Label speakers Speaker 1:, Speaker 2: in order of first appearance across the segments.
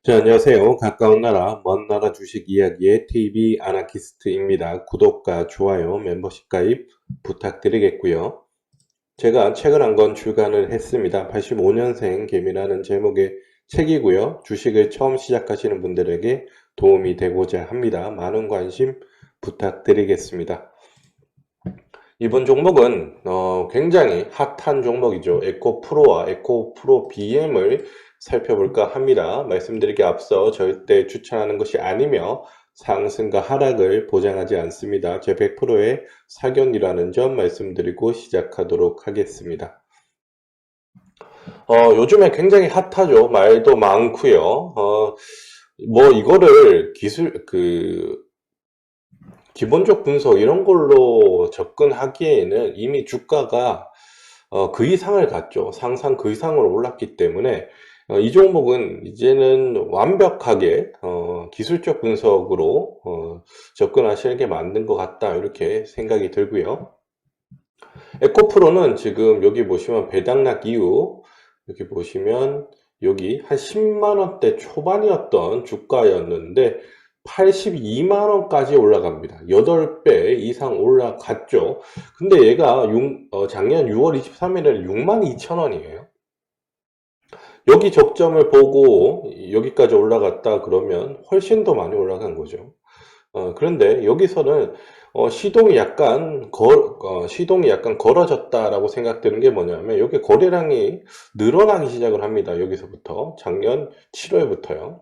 Speaker 1: 자, 안녕하세요. 가까운 나라, 먼 나라 주식 이야기의 TV 아나키스트입니다. 구독과 좋아요, 멤버십 가입 부탁드리겠고요. 제가 책을 한 권 출간을 했습니다. 85년생 개미라는 제목의 책이고요. 주식을 처음 시작하시는 분들에게 도움이 되고자 합니다. 많은 관심 부탁드리겠습니다. 이번 종목은 굉장히 핫한 종목이죠. 에코프로와 에코프로 BM을 살펴볼까 합니다. 말씀드리기 앞서 절대 추천하는 것이 아니며 상승과 하락을 보장하지 않습니다. 제 100%의 사견이라는 점 말씀드리고 시작하도록 하겠습니다. 요즘에 굉장히 핫하죠. 말도 많고요. 뭐 이거를 기본적 분석 이런 걸로 접근하기에는 이미 주가가 그 이상을 갔죠. 상상 그 이상으로 올랐기 때문에 이 종목은 이제는 완벽하게 기술적 분석으로 접근하시는 게 맞는 것 같다 이렇게 생각이 들고요. 에코프로는 지금 여기 보시면 배당락 이후 여기 보시면 여기 한 10만원대 초반이었던 주가였는데 82만원까지 올라갑니다. 8배 이상 올라갔죠. 근데 얘가 작년 6월 23일에 62,000원이에요. 여기 적점을 보고 여기까지 올라갔다 그러면 훨씬 더 많이 올라간 거죠. 그런데 여기서는 시동이 약간 걸어졌다라고 생각되는 게 뭐냐면 여기 거래량이 늘어나기 시작을 합니다. 여기서부터 작년 7월부터요.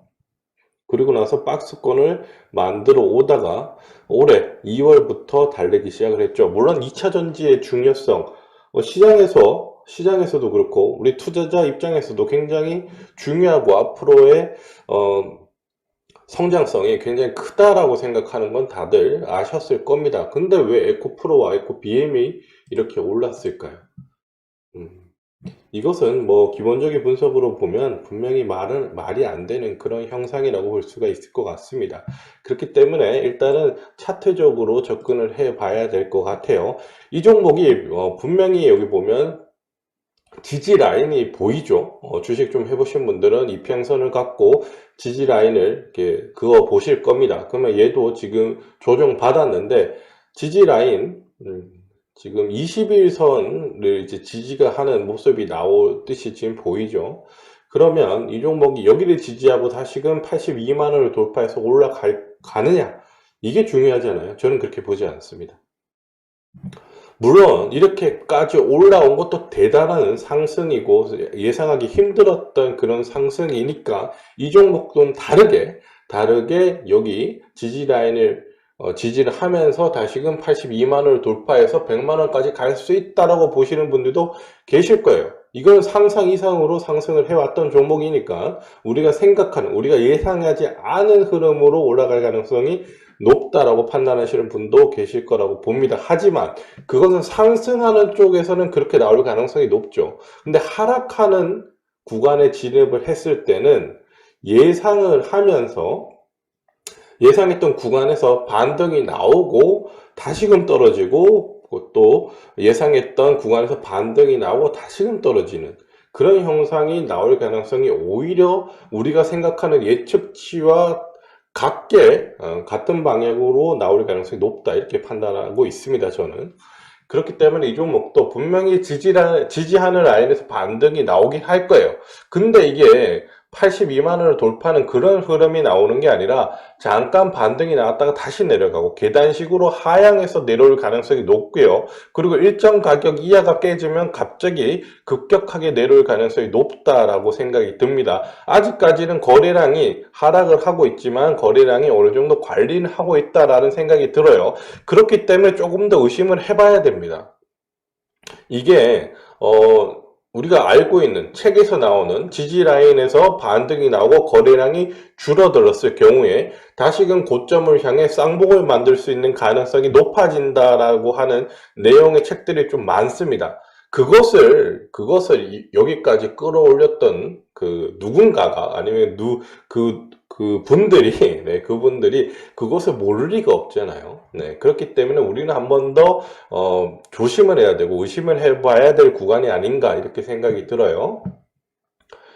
Speaker 1: 그리고 나서 박스권을 만들어 오다가 올해 2월부터 달리기 시작을 했죠. 물론 2차 전지의 중요성, 시장에서도 그렇고 우리 투자자 입장에서도 굉장히 중요하고 앞으로의 성장성이 굉장히 크다라고 생각하는 건 다들 아셨을 겁니다. 근데 왜 에코프로와 에코BM이 이렇게 올랐을까요? 음, 이것은 뭐 기본적인 분석으로 보면 분명히 말이 안 되는 그런 형상이라고 볼 수가 있을 것 같습니다. 그렇기 때문에 일단은 차트적으로 접근을 해 봐야 될 것 같아요. 이 종목이 분명히 여기 보면 지지 라인이 보이죠. 주식 좀 해보신 분들은 이평선을 갖고 지지 라인을 이렇게 그어 보실 겁니다. 그러면 얘도 지금 조정 받았는데 지지 라인 지금 21선을 이제 지지가 하는 모습이 나오듯이 지금 보이죠. 그러면 이 종목이 여기를 지지하고 다시금 82만원을 돌파해서 올라가느냐 이게 중요하잖아요. 저는 그렇게 보지 않습니다. 물론 이렇게까지 올라온 것도 대단한 상승이고 예상하기 힘들었던 그런 상승이니까 이 종목은 다르게 여기 지지 라인을 지지를 하면서 다시금 82만원을 돌파해서 100만원까지 갈 수 있다라고 보시는 분들도 계실 거예요. 이건 상상 이상으로 상승을 해왔던 종목이니까 우리가 예상하지 않은 흐름으로 올라갈 가능성이 높다라고 판단하시는 분도 계실 거라고 봅니다. 하지만 그것은 상승하는 쪽에서는 그렇게 나올 가능성이 높죠. 근데 하락하는 구간에 진입을 했을 때는 예상을 하면서 예상했던 구간에서 반등이 나오고 다시금 떨어지고 또 예상했던 구간에서 반등이 나오고 다시금 떨어지는 그런 형상이 나올 가능성이 오히려 우리가 생각하는 예측치와 같은 방향으로 나올 가능성이 높다 이렇게 판단하고 있습니다. 저는 그렇기 때문에 이 종목도 분명히 지지하는 라인에서 반등이 나오긴 할 거예요. 근데 이게 82만원을 돌파하는 그런 흐름이 나오는 게 아니라 잠깐 반등이 나왔다가 다시 내려가고 계단식으로 하향해서 내려올 가능성이 높고요. 그리고 일정 가격 이하가 깨지면 갑자기 급격하게 내려올 가능성이 높다라고 생각이 듭니다. 아직까지는 거래량이 하락을 하고 있지만 거래량이 어느 정도 관리는 하고 있다라는 생각이 들어요. 그렇기 때문에 조금 더 의심을 해봐야 됩니다. 이게 우리가 알고 있는 책에서 나오는 지지 라인에서 반등이 나오고 거래량이 줄어들었을 경우에 다시금 고점을 향해 쌍봉을 만들 수 있는 가능성이 높아진다라고 하는 내용의 책들이 좀 많습니다. 그것을 여기까지 끌어올렸던 그 누군가가 아니면 그분들이 네, 그분들이 그것을 모를 리가 없잖아요. 네, 그렇기 때문에 우리는 한 번 더 조심을 해야 되고 의심을 해봐야 될 구간이 아닌가 이렇게 생각이 들어요.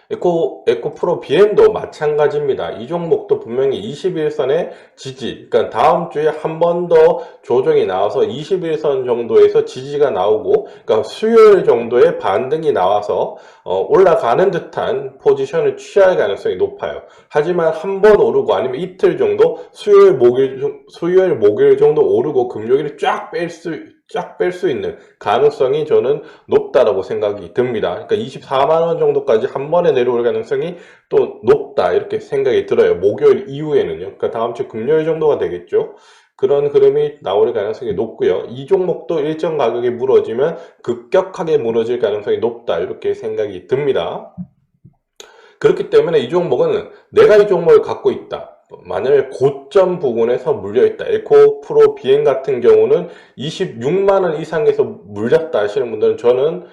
Speaker 1: 에코프로 BM도 마찬가지입니다. 이 종목도 분명히 21선의 지지, 그러니까 다음 주에 한 번 더 조정이 나와서 21선 정도에서 지지가 나오고, 그러니까 수요일 정도의 반등이 나와서 올라가는 듯한 포지션을 취할 가능성이 높아요. 하지만 한 번 오르고 아니면 이틀 정도 수요일, 목요일 정도 오르고 금요일에 쫙 뺄 수 있는 가능성이 저는 높다라고 생각이 듭니다. 그러니까 24만원 정도까지 한 번에 내려올 가능성이 또 높다 이렇게 생각이 들어요. 목요일 이후에는요. 그러니까 다음 주 금요일 정도가 되겠죠. 그런 흐름이 나올 가능성이 높고요. 이 종목도 일정 가격이 무너지면 급격하게 무너질 가능성이 높다 이렇게 생각이 듭니다. 그렇기 때문에 이 종목은 내가 이 종목을 갖고 있다. 만약에 고점 부근에서 물려있다. 에코프로 비행 같은 경우는 26만원 이상에서 물렸다 하시는 분들은 저는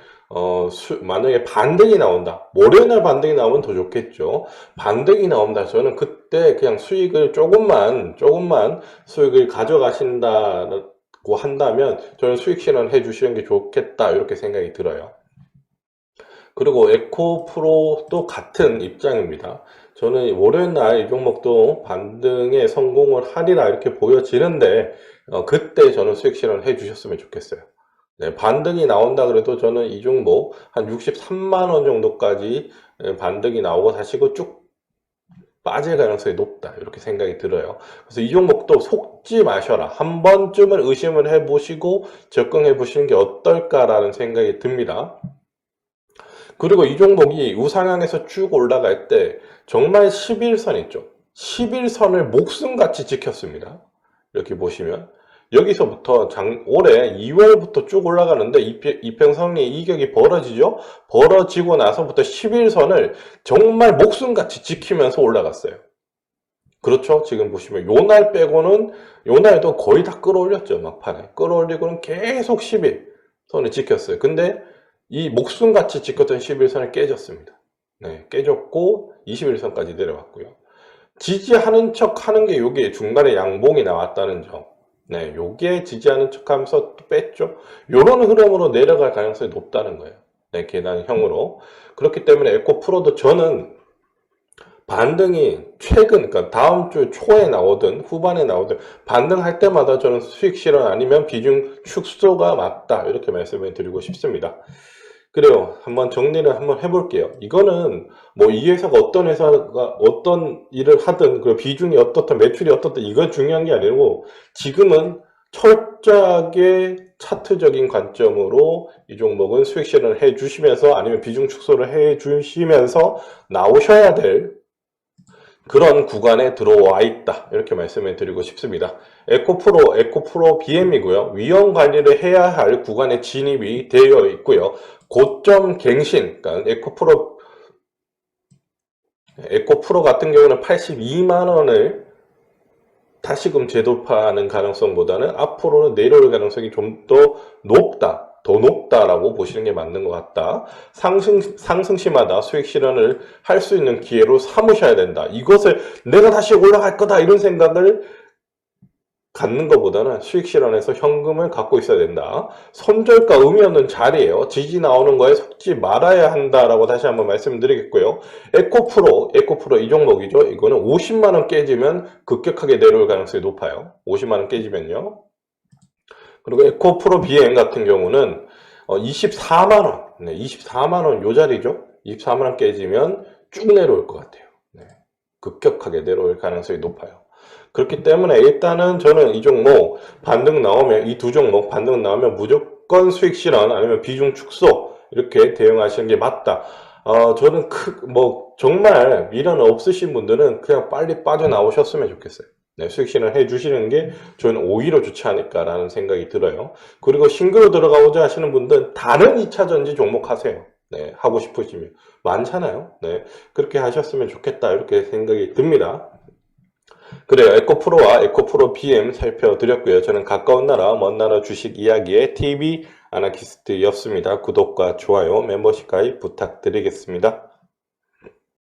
Speaker 1: 만약에 반등이 나온다. 월요일날 반등이 나오면 더 좋겠죠. 반등이 나온다. 저는 그때 그냥 수익을 조금만 수익을 가져가신다고 한다면 저는 수익 실현해 주시는 게 좋겠다. 이렇게 생각이 들어요. 그리고 에코프로도 같은 입장입니다. 저는 월요일날 이 종목도 반등에 성공을 하리라 이렇게 보여지는데 그때 저는 수익 실현을 해 주셨으면 좋겠어요. 네, 반등이 나온다 그래도 저는 이 종목 한 63만원 정도까지 반등이 나오고 다시 쭉 빠질 가능성이 높다 이렇게 생각이 들어요. 그래서 이 종목도 속지 마셔라. 한 번쯤은 의심을 해보시고 접근해 보시는 게 어떨까라는 생각이 듭니다. 그리고 이 종목이 우상향에서 쭉 올라갈 때 정말 11선 있죠. 11선을 목숨같이 지켰습니다. 이렇게 보시면 여기서부터 올해 2월부터 쭉 올라가는데 이평선이 이격이 벌어지죠. 벌어지고 나서부터 11선을 정말 목숨같이 지키면서 올라갔어요. 그렇죠. 지금 보시면 요날 빼고는 요날도 거의 다 끌어올렸죠. 막판에 끌어올리고는 계속 11선을 지켰어요. 근데 이 목숨같이 지켰던 11선을 깨졌습니다. 네, 깨졌고 21선까지 내려왔고요. 지지하는 척 하는 게 요게 중간에 양봉이 나왔다는 점. 네, 요게 지지하는 척 하면서 또 뺐죠. 요런 흐름으로 내려갈 가능성이 높다는 거예요. 네, 계단형으로. 그렇기 때문에 에코프로도 저는 반등이 최근, 그러니까 다음 주 초에 나오든 후반에 나오든 반등할 때마다 저는 수익 실현 아니면 비중 축소가 맞다. 이렇게 말씀을 드리고 싶습니다. 그래요. 한번 정리를 한번 해볼게요. 이거는 뭐 이 회사가 어떤 일을 하든 그 비중이 어떻든 매출이 어떻든 이건 중요한 게 아니고 지금은 철저하게 차트적인 관점으로 이 종목은 수익 실현을 해 주시면서 아니면 비중 축소를 해 주시면서 나오셔야 될 그런 구간에 들어와 있다. 이렇게 말씀을 드리고 싶습니다. 에코프로 BM이고요. 위험 관리를 해야 할 구간에 진입이 되어 있고요. 고점 갱신, 그러니까 에코프로 같은 경우는 82만원을 다시금 재돌파하는 가능성보다는 앞으로는 내려올 가능성이 좀 더 높다라고 보시는 게 맞는 것 같다. 상승시마다 수익 실현을 할 수 있는 기회로 삼으셔야 된다. 이것을 내가 다시 올라갈 거다 이런 생각을 갖는 것보다는 수익 실현해서 현금을 갖고 있어야 된다. 손절가 의미 없는 자리예요. 지지 나오는 거에 속지 말아야 한다라고 다시 한번 말씀드리겠고요. 에코프로 이 종목이죠. 이거는 50만원 깨지면 급격하게 내려올 가능성이 높아요. 50만원 깨지면요. 그리고 에코프로 BM 같은 경우는 24만원, 네, 24만원 요 자리죠. 24만원 깨지면 쭉 내려올 것 같아요. 네, 급격하게 내려올 가능성이 높아요. 그렇기 때문에 일단은 저는 이 종목 반등 나오면 이 두 종목 반등 나오면 무조건 수익 실현 아니면 비중 축소 이렇게 대응하시는 게 맞다. 저는 정말 미련 없으신 분들은 그냥 빨리 빠져나오셨으면 좋겠어요. 네, 수익 실현 해 주시는 게 저는 오히려 좋지 않을까라는 생각이 들어요. 그리고 싱글로 들어가고자 하시는 분들은 다른 2차전지 종목 하세요. 네, 하고 싶으시면 많잖아요. 네, 그렇게 하셨으면 좋겠다 이렇게 생각이 듭니다. 그래요. 에코프로와 에코프로 BM 살펴드렸고요. 저는 가까운 나라, 먼 나라 주식 이야기의 TV 아나키스트였습니다. 구독과 좋아요, 멤버십 가입 부탁드리겠습니다.